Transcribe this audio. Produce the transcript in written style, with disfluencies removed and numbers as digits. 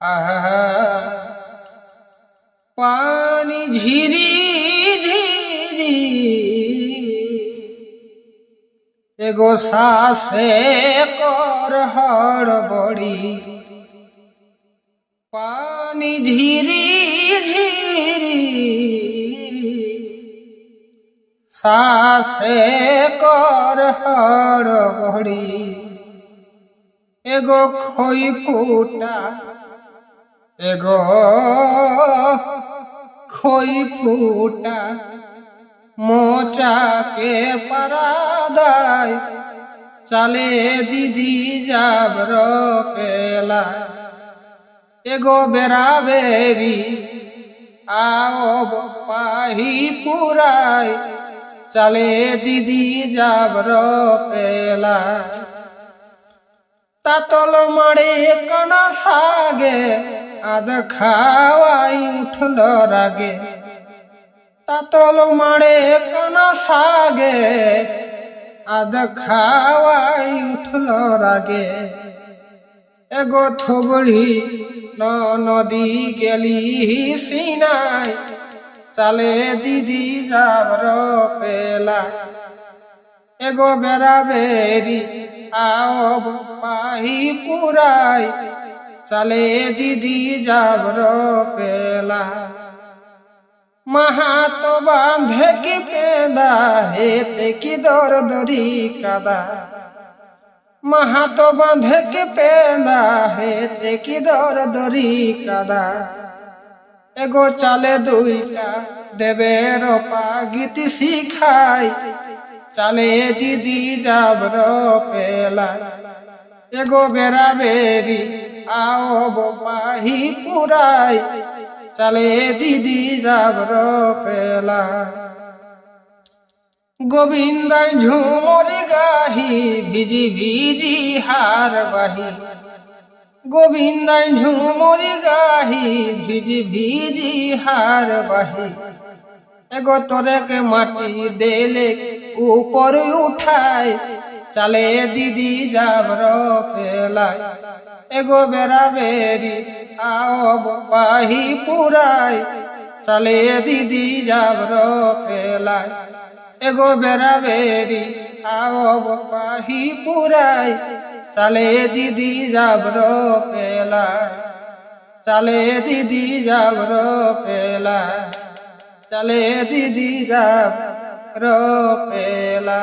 আহা পানি ঝিরি ঝিরি এগো শ্বাসে কর হড়বড়ি পানি ঝিরি ঝিরি শ্বাসে কর হড়বড়ি এগো খই ফুটা এগো খই ফুটা মোচাকে পারাদায় চালে দিদি যাবর পেলা এগো বেরাবেরি আও পাহি পুরাই চালে দিদি যাবর পেলা তাতল মাড়ে কানা সাগে আদ খাওয়াই উঠল রাগে তাতল মাড়ে কানা সাগে আদ খাওয়াই উঠল রাগে এগো থবড়ি নদী গেলি সিনাই চালে দিদি যাবর পেলা এগো বেরাবেরি আও পাহি পুরাই চালে দিদি যাবর পেলা মাহাতো বাঁধে কি পেদা হেতে কি দর দরি কাদা মাহাতো বাঁধে কি পেদা হেতে কি দর দরি কাদা এগো চালে দুইটা দেবের গীতি শিখাই চালে দিদি যাবর পেলা এগো বেরাবেরি আও পাহি পুরাই চালে দিদি যাবর পেলা গোবিন্দাই ঝুমরি গাহি ভিজি ভিজি হার বাহি গোবিন্দাই ঝুমরি গাহি ভিজি ভিজি হার বাহি এগো তোরেকে মাটি দেলে উপর উঠায় চালে দিদি যাবর পেলা এগো বেরাবেরি আও পাহি পুরাই চালে দিদি যাবর পেলা এগো বেরাবেরি আও পাহি পুরাই চালে দিদি যাবর পেলা চালে দিদি যাবর পেলা চালে দিদি যাবর পেলা।